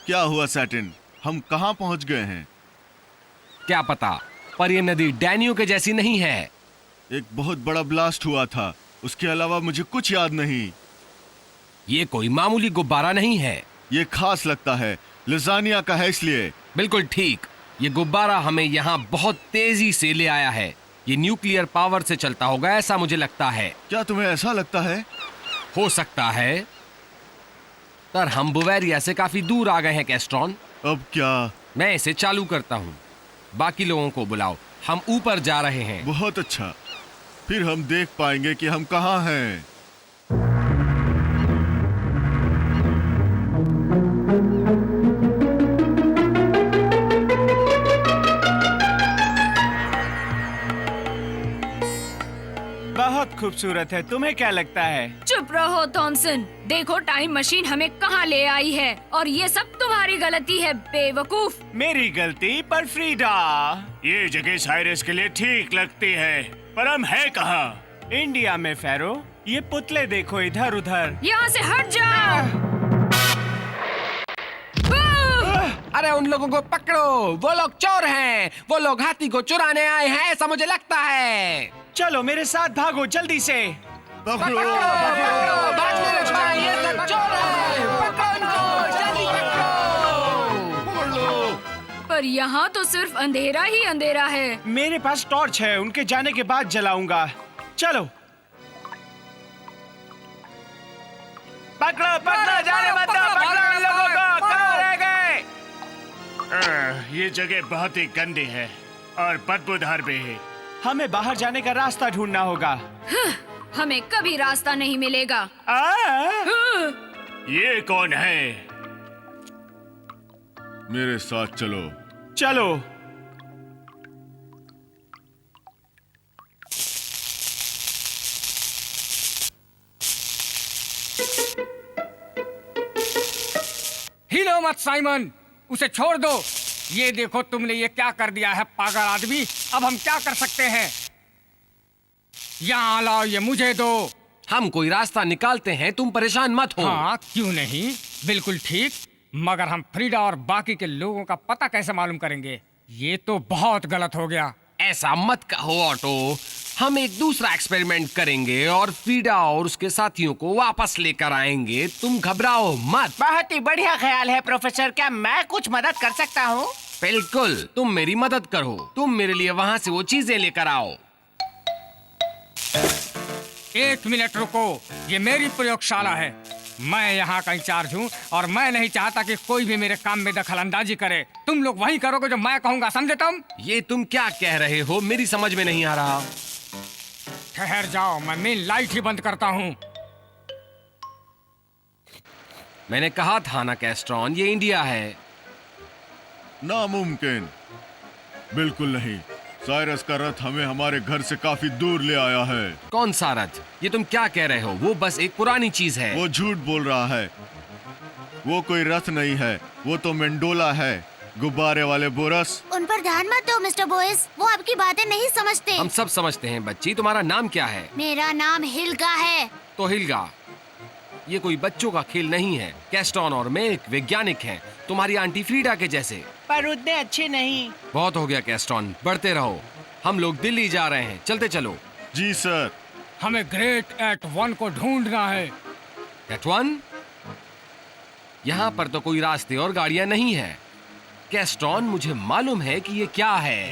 क्या हुआ सैटिन? हम कहाँ पहुँच गए हैं? क्या पता, पर ये नदी डैनियो के जैसी नहीं है। एक बहुत बड़ा ब्लास्ट हुआ था, उसके अलावा मुझे कुछ याद नहीं। ये कोई मामूली गुब्बारा नहीं है। ये खास लगता है, लिजानिया का है इसलिए। बिल्कुल ठीक, ये गुब्बारा हमें यहाँ बहुत तेजी से ले आया है। ये न्यूक्लियर पावर से चलता होगा, ऐसा मुझे लगता है। क्या तुम्हें ऐसा लगता है? हो सकता है, पर हम बुवेरिया से काफी दूर आ गए हैं कैस्ट्रॉन। अब क्या? मैं इसे चालू करता हूँ, बाकी लोगों को बुलाओ, हम ऊपर जा रहे हैं। बहुत अच्छा, फिर हम देख पाएंगे कि हम कहाँ हैं। बहुत खूबसूरत है, तुम्हें क्या लगता है? चुप रहो थॉमसन, देखो टाइम मशीन हमें कहाँ ले आई है और ये सब तुम्हारी गलती है बेवकूफ। मेरी गलती पर फ्रीडा। ये जगह साइरस के लिए ठीक लगती है, पर हम है कहाँ? इंडिया में फेरो। ये पुतले देखो इधर उधर। यहाँ से हट जाओ। अरे उन लोगों को पकड़ो, वो लोग चोर हैं, वो लोग हाथी को चुराने आए हैं, ऐसा मुझे लगता है। चलो मेरे साथ भागो जल्दी से। पकड़ो, पर यहाँ तो सिर्फ अंधेरा ही अंधेरा है। मेरे पास टॉर्च है, उनके जाने के बाद जलाऊंगा। चलो पकड़ो पकड़ो, जाने मत दो, पकड़ो इन लोगों को। कहाँ रह गए? ये जगह बहुत ही गंदी है और बदबूदार भी है। हमें बाहर जाने का रास्ता ढूंढना होगा। हमें कभी रास्ता नहीं मिलेगा। ये कौन है? मेरे साथ चलो। चलो। हिलो मत साइमन, उसे छोड़ दो। ये देखो तुमने ये क्या कर दिया है पागल आदमी। अब हम क्या कर सकते हैं? यहाँ लाओ, ये मुझे दो। हम कोई रास्ता निकालते हैं, तुम परेशान मत हो। हाँ क्यों नहीं, बिल्कुल ठीक। मगर हम फ्रीडा और बाकी के लोगों का पता कैसे मालूम करेंगे? ये तो बहुत गलत हो गया। ऐसा मत कहो ऑटो, हम एक दूसरा एक्सपेरिमेंट करेंगे और फ्रीडा और उसके साथियों को वापस लेकर आएंगे। तुम घबराओ मत। बहुत ही बढ़िया ख्याल है प्रोफेसर। क्या मैं कुछ मदद कर सकता हूँ? बिल्कुल, तुम मेरी मदद करो। तुम मेरे लिए वहाँ से वो चीजें लेकर आओ। एक मिनट रुको, ये मेरी प्रयोगशाला है। मैं यहाँ का इंचार्ज हूँ और मैं नहीं चाहता कि कोई भी मेरे काम में दखल अंदाजी करे। तुम लोग वही करोगे जो मैं कहूँगा, समझे तुम? ये तुम क्या कह रहे हो, मेरी समझ में नहीं आ रहा। ठहर जाओ, मैं मेन लाइट ही बंद करता हूँ। मैंने कहा था ना कैस्ट्रॉन, ये इंडिया है। नामुमकिन, बिल्कुल नहीं। साइरस का रथ हमें हमारे घर से काफी दूर ले आया है। कौन सा रथ? ये तुम क्या कह रहे हो? वो बस एक पुरानी चीज है। वो झूठ बोल रहा है। वो कोई रथ नहीं है, वो तो मेंडोला है, गुब्बारे वाले बोरस। उन पर ध्यान मत दो मिस्टर बोयस, वो आपकी बातें नहीं समझते। हम सब समझते हैं बच्ची। तुम्हारा नाम क्या है? मेरा नाम हिल्गा है। तो हिल्गा, ये कोई बच्चों का खेल नहीं है। कैस्ट्रॉन और मैं एक वैज्ञानिक हैं, तुम्हारी आंटी फ्रीडा के जैसे। पर उतने अच्छे नहीं। बहुत हो गया कैस्ट्रॉन, बढ़ते रहो। हम लोग दिल्ली जा रहे हैं, चलते चलो। जी सर। हमें ग्रेट एट वन को ढूंढना है। Eight one? यहाँ पर तो कोई रास्ते और गाड़ियाँ नहीं है। कैस्ट्रॉन, मुझे मालूम है कि ये क्या है।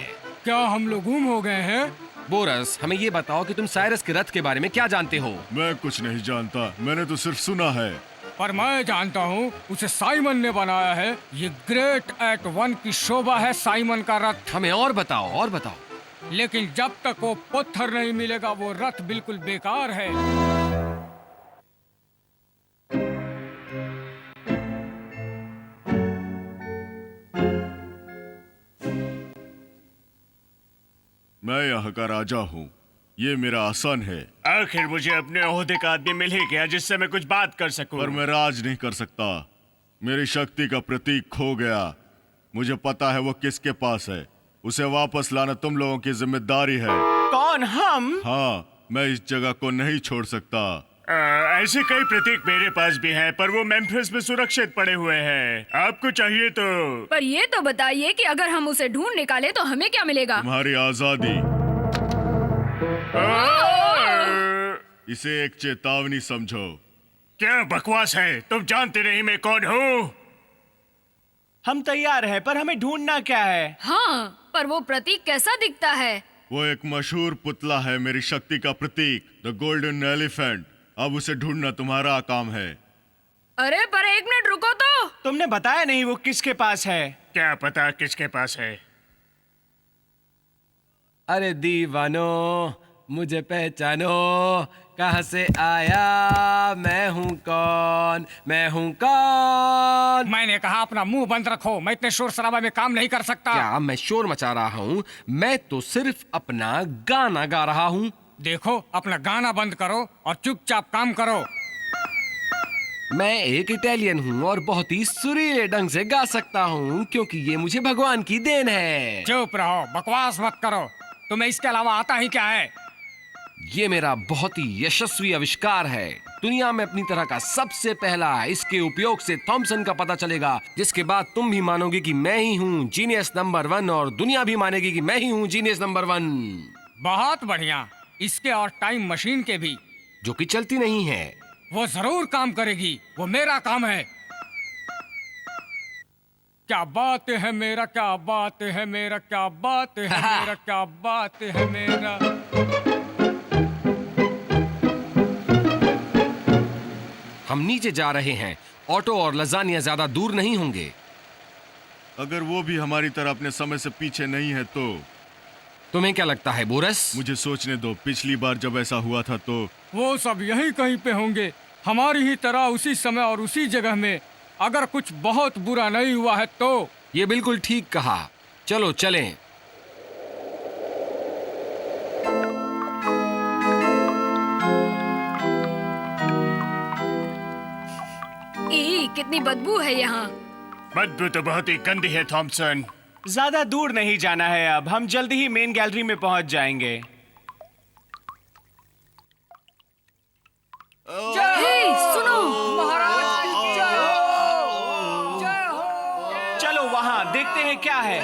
क्या हम लोग गुम हो गए हैं? बोरस, हमें ये बताओ कि तुम साइरस के रथ के बारे में क्या जानते हो? मैं कुछ नहीं जानता, मैंने तो सिर्फ सुना है। पर मैं जानता हूँ, उसे साइमन ने बनाया है। ये ग्रेट एट वन की शोभा है साइमन का रथ। हमें और बताओ, और बताओ। लेकिन जब तक वो पत्थर नहीं मिलेगा वो रथ बिल्कुल बेकार है। मैं यहाँ का राजा हूँ, ये मेरा आसन है। आखिर मुझे अपने ओहदे का आदमी मिल ही गया जिससे मैं कुछ बात कर सकूं। पर मैं राज नहीं कर सकता, मेरी शक्ति का प्रतीक खो गया। मुझे पता है वो किसके पास है, उसे वापस लाना तुम लोगों की जिम्मेदारी है। कौन? हम? हाँ, मैं इस जगह को नहीं छोड़ सकता। ऐसे कई प्रतीक मेरे पास भी हैं, पर वो मेम्फिस में सुरक्षित पड़े हुए हैं। आपको चाहिए तो पर ये तो बताइए कि अगर हम उसे ढूंढ निकाले तो हमें क्या मिलेगा? तुम्हारी आजादी। इसे एक चेतावनी समझो। क्या बकवास है? तुम जानते नहीं मैं कौन हूँ? हम तैयार हैं, पर हमें ढूंढना क्या है? हाँ, पर वो प्रतीक कैसा दिखता है? वो एक मशहूर पुतला है, मेरी शक्ति का प्रतीक, द गोल्डन एलिफेंट। अब उसे ढूंढना तुम्हारा काम है। अरे पर एक मिनट रुको तो। तुमने बताया नहीं वो किसके पास है। क्या पता किसके पास है? अरे दीवानो, मुझे पहचानो, कहाँ से आया, मैं हूँ कौन, मैं हूँ कौन? मैंने कहा अपना मुंह बंद रखो, मैं इतने शोर शराबा में काम नहीं कर सकता। क्या मैं शोर मचा रहा हूँ? मैं तो सिर्फ अपना गाना गा रहा हूँ। देखो, अपना गाना बंद करो और चुपचाप काम करो। मैं एक इटालियन हूँ और बहुत ही सुरीले ढंग से गा सकता हूँ, क्योंकि ये मुझे भगवान की देन है। चुप रहो, बकवास मत करो। तुम्हें इसके अलावा आता ही क्या है? ये मेरा बहुत ही यशस्वी आविष्कार है। दुनिया में अपनी तरह का सबसे पहला। इसके उपयोग से थॉमसन का पता चलेगा, जिसके बाद तुम भी मानोगे कि मैं ही हूँ जीनियस नंबर 1 और दुनिया भी मानेगी कि मैं ही हूँ जीनियस नंबर 1। बहुत बढ़िया। इसके और टाइम मशीन के भी, जो कि चलती नहीं है। वो जरूर काम करेगी। वो मेरा काम है। क्या बात है मेरा, क्या बात है मेरा, क्या बात है मेरा, क्या बात है मेरा। हम नीचे जा रहे हैं। ऑटो और लजानिया ज्यादा दूर नहीं होंगे। अगर वो भी हमारी तरह अपने समय से पीछे नहीं है तो। तुम्हें क्या लगता है बोरस? मुझे सोचने दो, पिछली बार जब ऐसा हुआ था तो। वो सब यहीं कहीं पे होंगे, हमारी ही तरह, उसी समय और उसी जगह में। अगर कुछ बहुत बुरा नहीं हुआ है तो। ये बिल्कुल ठीक कहा। चलो चलें। कितनी बदबू है यहाँ। बदबू तो बहुत ही गंदी है थॉमसन। ज्यादा दूर नहीं जाना है, अब हम जल्दी ही मेन गैलरी में पहुंच जाएंगे। हे, सुनो। चलो वहाँ देखते हैं क्या है।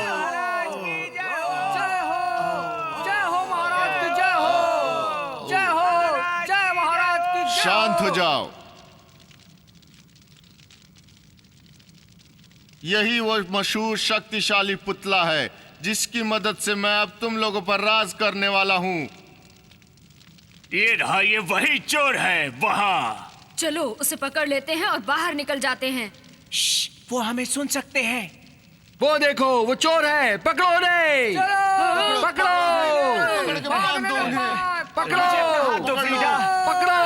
शांत हो जाओ। यही वो मशहूर शक्तिशाली पुतला है जिसकी मदद से मैं अब तुम लोगों पर राज करने वाला हूँ। ये रहा, ये वही चोर है वहाँ। चलो उसे पकड़ लेते हैं और बाहर निकल जाते हैं। वो हमें सुन सकते हैं। वो देखो, वो चोर है। पकड़ो उन्हें। पकड़ो पकड़ो तो फ्रीडा, पकड़ो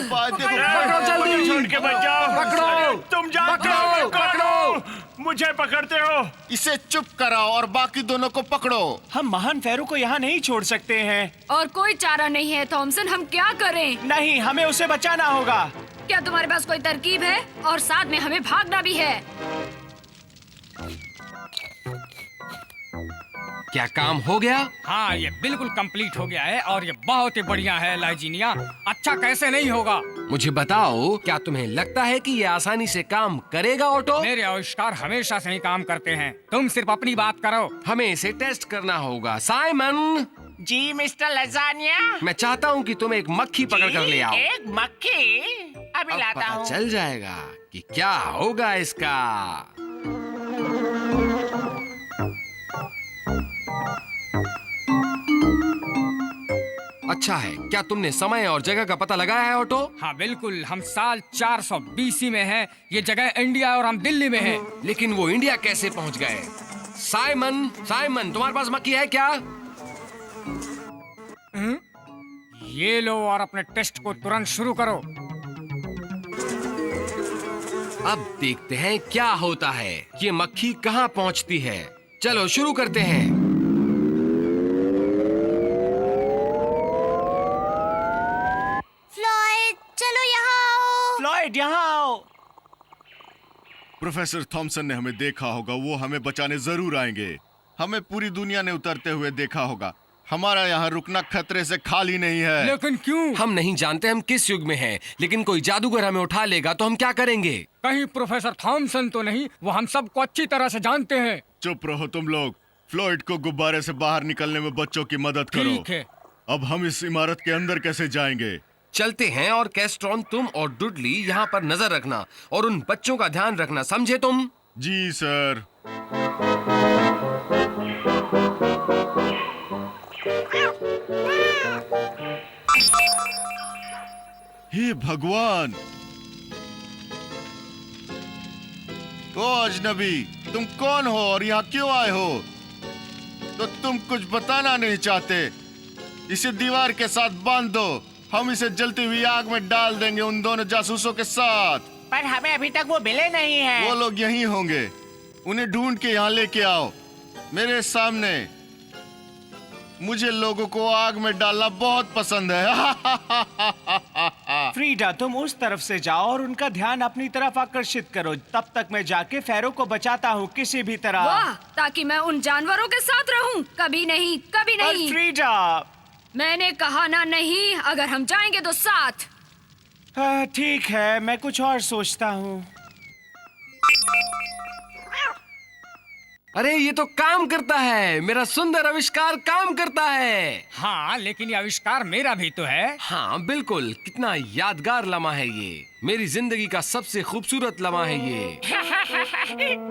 पकड़ो जल्दी। छोड़ के बच जाओ। पकड़ो। तुम जाओ। पकड़ो पकड़ो। मुझे पकड़ते हो। इसे चुप कराओ और बाकी दोनों को पकड़ो। हम महान फेरो को यहाँ नहीं छोड़ सकते हैं। और कोई चारा नहीं है थॉमसन, हम क्या करें? नहीं, हमें उसे बचाना होगा। क्या तुम्हारे पास कोई तरकीब है? और साथ में हमें भागना भी है। क्या काम हो गया? हाँ, ये बिल्कुल कंप्लीट हो गया है और ये बहुत ही बढ़िया है लाइजीनिया। अच्छा कैसे नहीं होगा? मुझे बताओ, क्या तुम्हें लगता है कि ये आसानी से काम करेगा ऑटो? मेरे आविष्कार हमेशा से ही काम करते हैं। तुम सिर्फ अपनी बात करो। हमें इसे टेस्ट करना होगा। साइमन, जी मिस्टर लजानिया। मैं चाहता हूँ कि तुम एक मक्खी पकड़ कर ले आओ। एक मक्खी? अभी अब लाता पता हूँ। चल जाएगा कि क्या होगा इसका। अच्छा है। क्या तुमने समय और जगह का पता लगाया है ऑटो? हाँ बिल्कुल, हम साल 400 BC में हैं। ये जगह इंडिया और हम दिल्ली में हैं। लेकिन वो इंडिया कैसे पहुंच गए? साइमन, साइमन, तुम्हारे पास मक्खी है क्या? ये लो और अपने टेस्ट को तुरंत शुरू करो। अब देखते हैं क्या होता है। ये मक्खी कहाँ पहुंचती है। चलो शुरू करते हैं। फ्लॉयड, चलो यहाँ आओ। फ्लॉयड, यहाँ आओ। प्रोफेसर थॉमसन ने हमें देखा होगा, वो हमें बचाने जरूर आएंगे। हमें पूरी दुनिया ने उतरते हुए देखा होगा। हमारा यहाँ रुकना खतरे से खाली नहीं है। लेकिन क्यों? हम नहीं जानते हम किस युग में हैं, लेकिन कोई जादूगर हमें उठा लेगा तो हम क्या करेंगे? कहीं प्रोफेसर थॉमसन तो नहीं? वो हम सबको अच्छी तरह से जानते हैं। चुप रहो तुम लोग। फ्लोइड को गुब्बारे से बाहर निकलने में बच्चों की मदद करो। ठीक है। अब हम इस इमारत के अंदर कैसे जाएंगे? चलते हैं, और कैस्ट्रॉन तुम और डुडली यहाँ पर नजर रखना और उन बच्चों का ध्यान रखना, समझे तुम? जी सर। हे भगवान! ओ अजनबी, तुम कौन हो और यहाँ क्यों आए हो? तो तुम कुछ बताना नहीं चाहते? इसे दीवार के साथ बांध दो। हम इसे जलती हुई आग में डाल देंगे उन दोनों जासूसों के साथ। पर हमें अभी तक वो मिले नहीं है। वो लोग यहीं होंगे। उन्हें ढूंढ के यहाँ लेके आओ मेरे सामने। मुझे लोगों को आग में डालना बहुत पसंद है। फ्रीडा, तुम उस तरफ से जाओ और उनका ध्यान अपनी तरफ आकर्षित करो। तब तक मैं जाके फेरो को बचाता हूँ किसी भी तरह। वाह, ताकि मैं उन जानवरों के साथ रहूं। कभी नहीं, कभी पर नहीं। फ्रीडा, मैंने कहा ना नहीं। अगर हम जाएंगे तो साथ। हाँ, ठीक है, मैं कुछ और सोचता हूँ। अरे ये तो काम करता है, मेरा सुंदर आविष्कार काम करता है। हाँ, लेकिन ये आविष्कार मेरा भी तो है। हाँ बिल्कुल, कितना यादगार लम्हा है ये। मेरी जिंदगी का सबसे खूबसूरत लम्हा है ये।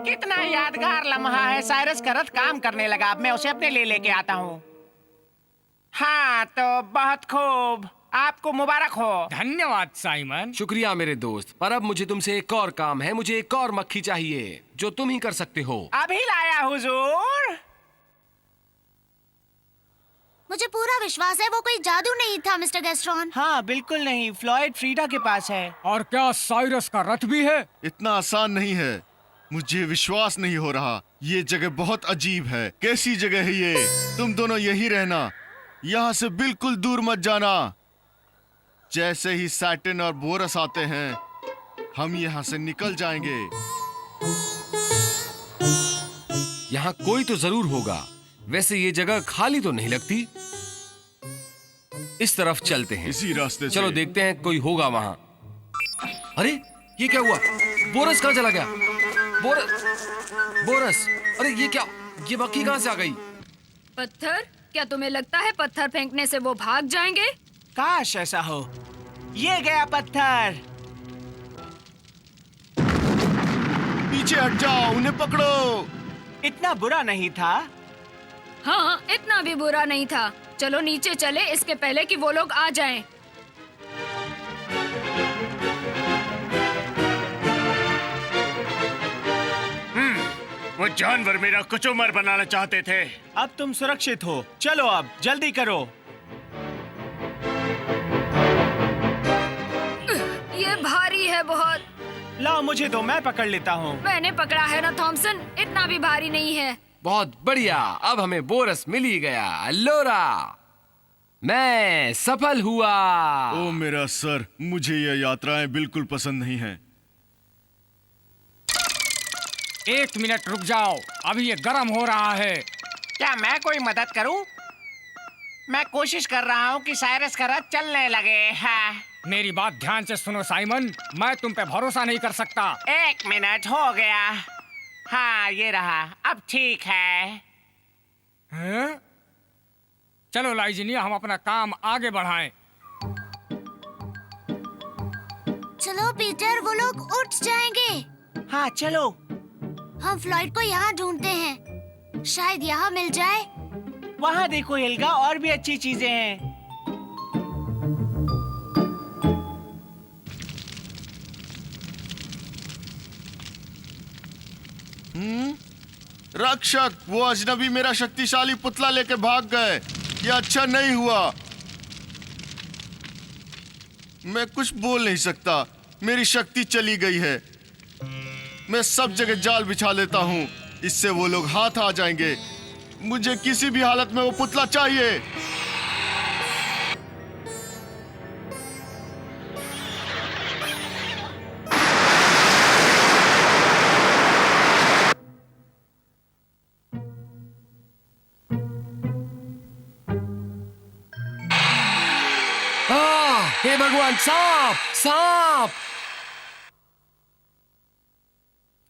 कितना यादगार लम्हा है। साइरस का रथ काम करने लगा। अब मैं उसे अपने लिए लेके आता हूँ। हाँ तो बहुत खूब, आपको मुबारक हो। धन्यवाद साइमन। शुक्रिया मेरे दोस्त, पर अब मुझे तुमसे एक और काम है। मुझे एक और मक्खी चाहिए जो तुम ही कर सकते हो। अभी लाया हुजूर। मुझे पूरा विश्वास है वो कोई जादू नहीं था मिस्टर गैस्ट्रॉन। हाँ बिल्कुल नहीं, फ्लॉयड फ्रीडा के पास है। और क्या साइरस का रथ भी है? इतना आसान नहीं है। मुझे विश्वास नहीं हो रहा। ये जगह बहुत अजीब है। कैसी जगह है ये? तुम दोनों यहीं रहना, यहाँ से बिल्कुल दूर मत जाना। जैसे ही सैटर्न और बोरस आते हैं, हम यहाँ से निकल जाएंगे। यहाँ कोई तो जरूर होगा। वैसे ये जगह खाली तो नहीं लगती। इस तरफ चलते हैं। इसी रास्ते से। चलो देखते हैं कोई होगा वहाँ। अरे ये क्या हुआ? बोरस कहाँ चला गया? बोरस, अरे ये क्या? ये मक्खी कहाँ से आ गई? पत्थर? क्या तुम्हें लगता है पत्थर फेंकने से वो भाग जाएंगे? काश ऐसा हो। ये गया पत्थर। पीछे हट जाओ, उन्हें पकड़ो। इतना बुरा नहीं था। हाँ, इतना भी बुरा नहीं था। चलो नीचे चले, इसके पहले कि वो लोग आ जाएं। वो जानवर मेरा कुचुमर बनाना चाहते थे। अब तुम सुरक्षित हो। चलो अब जल्दी करो। ये भारी है बहुत। लाओ मुझे दो, मैं पकड़ लेता हूँ। मैंने पकड़ा है ना थॉमसन, इतना भी भारी नहीं है। बहुत बढ़िया, अब हमें बोरस मिल ही गया। लोरा, मैं सफल हुआ। ओ मेरा सर, मुझे ये यात्राएं बिल्कुल पसंद नहीं हैं। 1 मिनट रुक जाओ, अभी ये गर्म हो रहा है। क्या मैं कोई मदद करूं? मैं कोशिश कर रहा हूं कि साइरस का रथ चलने लगे। हाँ। मेरी बात ध्यान से सुनो साइमन, मैं तुम पे भरोसा नहीं कर सकता। 1 मिनट हो गया। हाँ ये रहा, अब ठीक है। हैं? चलो लाइजिनिया, हम अपना काम आगे बढ़ाएं। चलो पीटर, वो लोग उठ जाएंगे। हाँ चलो। हम फ्लॉयड को यहाँ ढूंढते हैं। शायद यहाँ मिल जाए। वहाँ देखो एल्गा, और भी अच्छी चीजें हैं। रक्षक, वो अजनबी मेरा शक्तिशाली पुतला लेके भाग गए। ये अच्छा नहीं हुआ। मैं कुछ बोल नहीं सकता, मेरी शक्ति चली गई है। मैं सब जगह जाल बिछा लेता हूँ, इससे वो लोग हाथ आ जाएंगे। मुझे किसी भी हालत में वो पुतला चाहिए। भगवान, सांप सांप!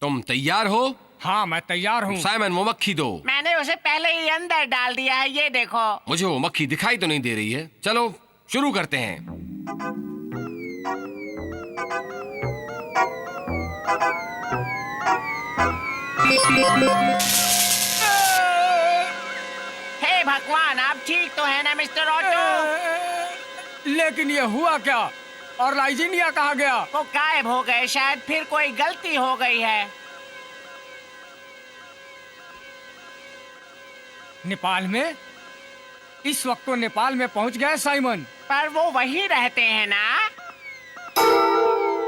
तुम तैयार हो? हाँ, मैं तैयार हूँ। साइमन, वो मक्खी दो। मैंने उसे पहले ही अंदर डाल दिया है, ये देखो। मुझे वो मक्खी दिखाई तो नहीं दे रही है। चलो शुरू करते हैं। हे भगवान, आप ठीक तो है ना मिस्टर ऑटो? लेकिन ये हुआ क्या? और लाइजीनिया कहाँ गया? वो गायब हो गए, शायद फिर कोई गलती हो गई है। नेपाल में? इस वक्त तो नेपाल में पहुंच गए साइमन। पर वो वही रहते हैं ना?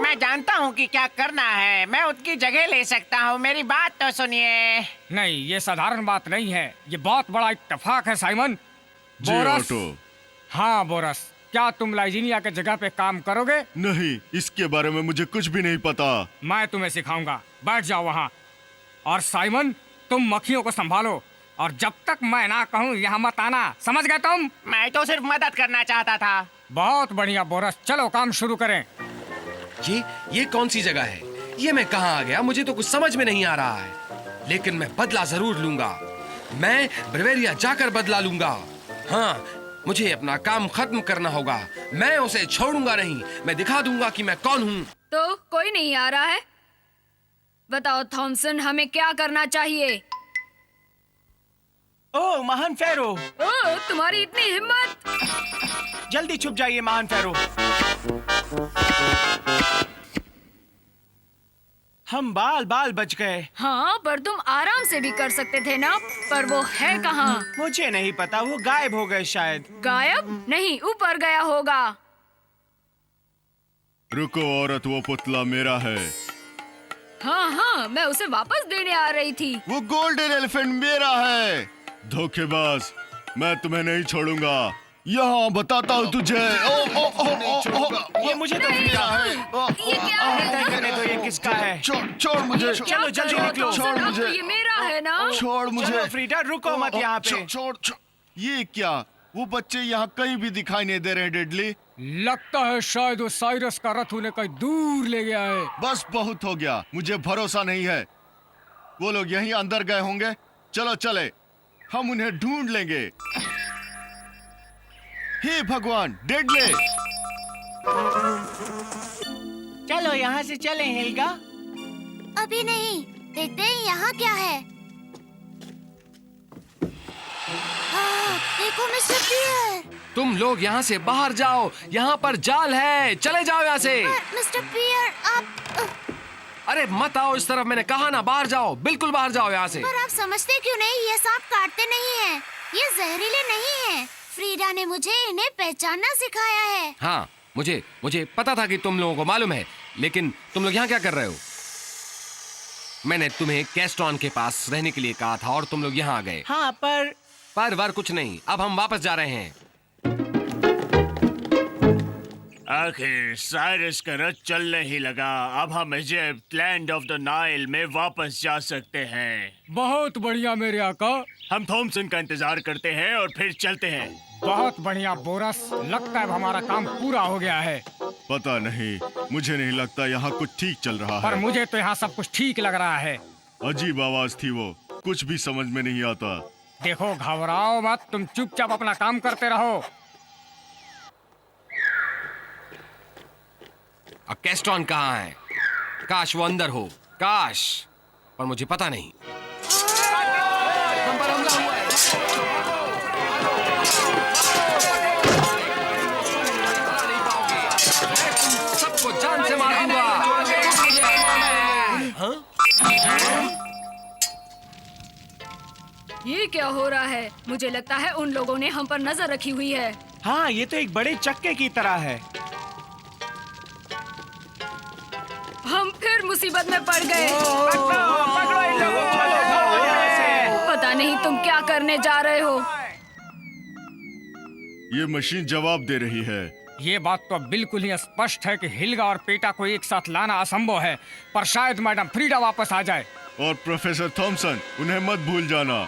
मैं जानता हूँ कि क्या करना है। मैं उनकी जगह ले सकता हूँ, मेरी बात तो सुनिए। नहीं, ये साधारण बात नहीं है, ये बहुत बड़ा इत्तेफाक है साइमन। जी ऑटो। हाँ बोरस, क्या तुम लाइजीनिया के जगह पे काम करोगे? नहीं, इसके बारे में मुझे कुछ भी नहीं पता। मैं तुम्हें सिखाऊंगा, बैठ जाओ वहाँ। और साइमन, तुम मक्खियों को संभालो और जब तक मैं ना कहूँ यहाँ मत आना, समझ गए तुम? मैं तो सिर्फ मदद करना चाहता था। बहुत बढ़िया बोरस, चलो काम शुरू करें। ये कौन सी जगह है? ये मैं कहाँ आ गया? मुझे तो कुछ समझ में नहीं आ रहा है। लेकिन मैं बदला जरूर लूंगा। मैं ब्रिवेरिया जाकर बदला लूंगा। हाँ, मुझे अपना काम खत्म करना होगा। मैं उसे छोड़ूंगा नहीं। मैं दिखा दूंगा कि मैं कौन हूँ। तो कोई नहीं आ रहा है? बताओ थॉमसन, हमें क्या करना चाहिए? ओह महान फेरो, ओह, तुम्हारी इतनी हिम्मत! जल्दी छुप जाइए महान फेरो। हम बाल बाल बच गए। हाँ, पर तुम आराम से भी कर सकते थे ना। पर वो है कहाँ? मुझे नहीं पता, वो गायब हो गए शायद। गायब नहीं, ऊपर गया होगा। रुको औरत, वो पुतला मेरा है। हाँ हाँ, मैं उसे वापस देने आ रही थी। वो गोल्डन एलिफेंट मेरा है। धोखेबाज, मैं तुम्हें नहीं छोड़ूंगा। यहाँ बताता हूँ तुझे। ये मुझे तो नहीं, क्या है? ये क्या है? तय करने दो, ये किसका है? छोड़ मुझे। चलो जल्दी निकलो। छोड़ अब मुझे। तो ये मेरा है ना? छोड़ मुझे। चलो फ्रीडा, रुको मत यहाँ पे। छोड़। ये क्या? वो बच्चे यहाँ कहीं भी दिखाई नहीं दे रहे डेडली। लगता है शायद वो साइरस का रथ उन्हें कहीं दूर ले गया है। बस बहुत हो गया, मुझे भरोसा नहीं है। वो लोग यहीं अंदर गए होंगे। चलो चले, हम उन्हें ढूंढ लेंगे। हे भगवान, डेडले! चलो यहाँ से चलें हेल्गा। अभी नहीं, देखते हैं यहाँ क्या है। हाँ, देखो मिस्टर पियर। तुम लोग यहाँ से बाहर जाओ। यहाँ पर जाल है। चले जाओ यहाँ से। मिस्टर पियर, आप अरे मत आओ इस तरफ। मैंने कहा ना, बाहर जाओ। बिल्कुल बाहर जाओ यहाँ से। पर आप समझते क्यों नहीं? ये सांप काटते नहीं हैं। ये जहरीले नहीं हैं। फ्रीडा ने मुझे इन्हें पहचानना सिखाया है। हाँ, मुझे पता था कि तुम लोगों को मालूम है। लेकिन तुम लोग यहाँ क्या कर रहे हो? मैंने तुम्हें कैस्ट्रॉन के पास रहने के लिए कहा था और तुम लोग यहाँ आ गए। हाँ, पर कुछ नहीं। अब हम वापस जा रहे हैं। आखिर साइरस का रथ चलने ही लगा। अब हम Egypt, land of the Nile में वापस जा सकते हैं। बहुत बढ़िया मेरे आका। हम थॉमसन का इंतजार करते हैं और फिर चलते हैं। बहुत बढ़िया बोरस, लगता है अब हमारा काम पूरा हो गया है। पता नहीं, मुझे नहीं लगता यहाँ कुछ ठीक चल रहा पर है। मुझे तो यहाँ सब कुछ ठीक लग रहा है। अजीब आवाज थी वो, कुछ भी समझ में नहीं आता। देखो, घबराओ मत, तुम चुपचाप अपना काम करते रहो। अब कैस्ट्रॉन कहाँ है? काश वो अंदर हो, काश। पर मुझे पता नहीं। हम पर हमला हुआ है। तुम सबको जान से मार दूंगा। ये क्या हो रहा है? मुझे लगता है उन लोगों ने हम पर नजर रखी हुई है। हाँ, ये तो एक बड़े चक्के की तरह है। हम फिर मुसीबत में पड़ गए। पकड़ो इन लोगों को। चलो, भागो यहाँ से। पता नहीं तुम क्या करने जा रहे हो। ये मशीन जवाब दे रही है। ये बात तो बिल्कुल ही स्पष्ट है कि हिल्गा और पेटा को एक साथ लाना असंभव है। पर शायद मैडम फ्रीडा वापस आ जाए। और प्रोफेसर थॉमसन, उन्हें मत भूल जाना।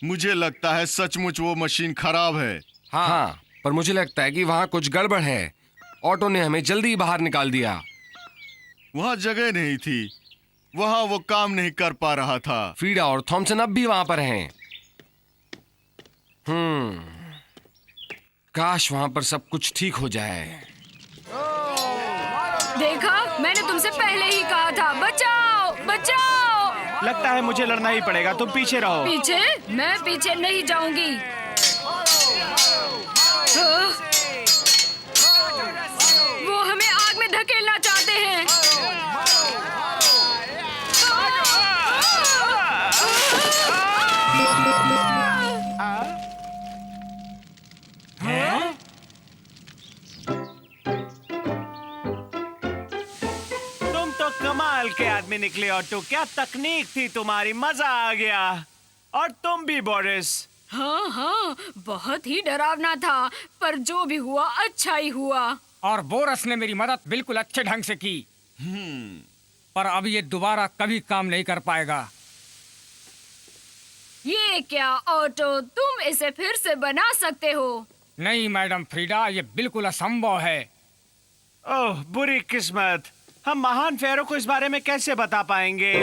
मुझे लगता है सचमुच वो मशीन खराब है। हाँ, पर मुझे लगता है कि वहाँ कुछ गड़बड़ है। ऑटो ने हमें जल्दी बाहर निकाल दिया। वहाँ जगह नहीं थी, वहाँ वो काम नहीं कर पा रहा था। फ्रीडा और थॉमसन अब भी वहाँ पर हैं। काश वहाँ पर सब कुछ ठीक हो जाए। देखा, मैंने तुमसे पहले ही कहा था, बचाओ बचाओ। लगता है मुझे लड़ना ही पड़ेगा, तुम पीछे रहो। पीछे? मैं पीछे नहीं जाऊंगी। हाँ? वो हमें आग में धकेलना चाहते हैं। तुम तो कमाल के आदमी निकले ऑटो, क्या तकनीक थी तुम्हारी, मजा आ गया। और तुम भी बोरिस। हाँ हाँ, बहुत ही डरावना था, पर जो भी हुआ अच्छा ही हुआ। और बोरस ने मेरी मदद बिल्कुल अच्छे ढंग से की। पर अब ये दोबारा कभी काम नहीं कर पाएगा। ये क्या ऑटो, तुम इसे फिर से बना सकते हो? नहीं मैडम फ्रीडा, ये बिल्कुल असंभव है। ओह बुरी किस्मत, हम महान फेरो को इस बारे में कैसे बता पाएंगे?